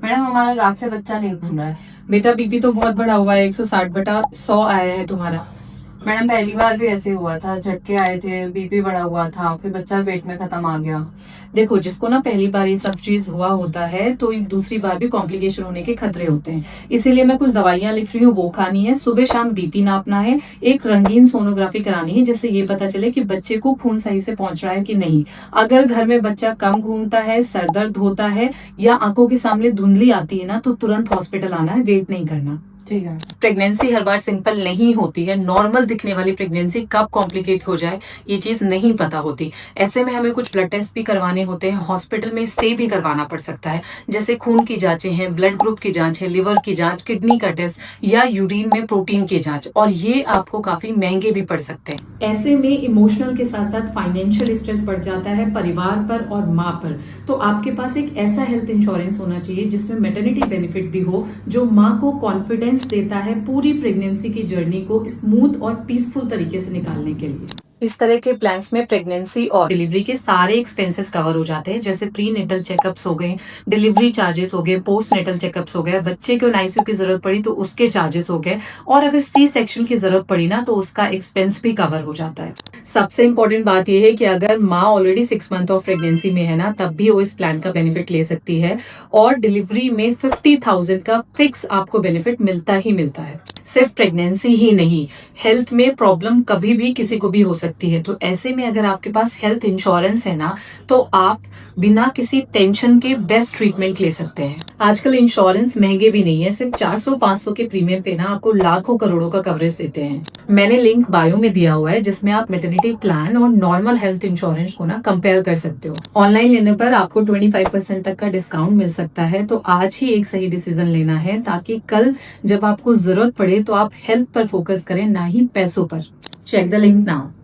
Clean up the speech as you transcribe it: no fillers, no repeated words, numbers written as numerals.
Madam हमारा रात से बच्चा नहीं घूम रहा है। बेटा बीपी तो बहुत बढ़ा हुआ है, 160/100 आया है तुम्हारा। मैडम पहली बार भी ऐसे हुआ था, झटके आए थे, बीपी बढ़ा हुआ था, फिर बच्चा पेट में खत्म आ गया। देखो, जिसको ना पहली बार ये सब चीज हुआ होता है तो ये दूसरी बार भी कॉम्प्लिकेशन होने के खतरे होते हैं। इसीलिए मैं कुछ दवाइयां लिख रही हूँ, वो खानी है, सुबह शाम बीपी नापना है, एक रंगीन सोनोग्राफी करानी है जिससे ये पता चले कि बच्चे को खून सही से पहुंच रहा है कि नहीं। अगर घर में बच्चा कम घूमता है, सर दर्द होता है या आंखों के सामने धुंधली आती है ना, तो तुरंत हॉस्पिटल आना है, वेट नहीं करना। ठीक है। प्रेगनेंसी हर बार सिंपल नहीं होती है। नॉर्मल दिखने वाली प्रेगनेंसी कब कॉम्प्लिकेट हो जाए ये चीज नहीं पता होती। ऐसे में हमें कुछ ब्लड टेस्ट भी करवाने होते हैं, हॉस्पिटल में स्टे भी करवाना पड़ सकता है, जैसे खून की जांचें हैं, ब्लड ग्रुप की जांच है, लिवर की जांच, किडनी का टेस्ट या यूरिन में प्रोटीन की जांच, और ये आपको काफी महंगे भी पड़ सकते हैं। ऐसे में इमोशनल के साथ साथ फाइनेंशियल स्ट्रेस बढ़ जाता है परिवार पर और माँ पर। तो आपके पास एक ऐसा हेल्थ इंश्योरेंस होना चाहिए जिसमें मैटरनिटी बेनिफिट भी हो, जो माँ को कॉन्फिडेंस देता है पूरी प्रेगनेंसी की जर्नी को स्मूथ और पीसफुल तरीके से निकालने के लिए। इस तरह के प्लान्स में प्रेगनेंसी और डिलीवरी के सारे एक्सपेंसेस कवर हो जाते हैं, जैसे प्री नेटल चेकअप्स हो गए, डिलीवरी चार्जेस हो गए, पोस्ट नेटल चेकअप्स हो गए, बच्चे को आईसीयू की जरूरत पड़ी तो उसके चार्जेस हो गए, और अगर सी सेक्शन की जरूरत पड़ी ना तो उसका एक्सपेंस भी कवर हो जाता है। सबसे इंपॉर्टेंट बात यह है कि अगर माँ ऑलरेडी 6 मंथ ऑफ प्रेगनेंसी में है ना, तब भी वो इस प्लान का बेनिफिट ले सकती है, और डिलीवरी में 50,000 का फिक्स आपको बेनिफिट मिलता ही मिलता है। सिर्फ प्रेगनेंसी ही नहीं, हेल्थ में प्रॉब्लम कभी भी किसी को भी हो सकती है। तो ऐसे में अगर आपके पास हेल्थ इंश्योरेंस है ना, तो आप बिना किसी टेंशन के बेस्ट ट्रीटमेंट ले सकते हैं। आजकल इंश्योरेंस महंगे भी नहीं है, सिर्फ 400-500 के प्रीमियम पे ना आपको लाखों करोड़ों का कवरेज देते हैं। मैंने लिंक बायो में दिया हुआ है जिसमें आप मैटरनिटी प्लान और नॉर्मल हेल्थ इंश्योरेंस को ना कंपेयर कर सकते हो। ऑनलाइन लेने पर आपको 25% तक का डिस्काउंट मिल सकता है। तो आज ही एक सही डिसीजन लेना है, ताकि कल जब आपको जरूरत पड़े तो आप हेल्थ पर फोकस करें, ना ही पैसों पर। Check the link now.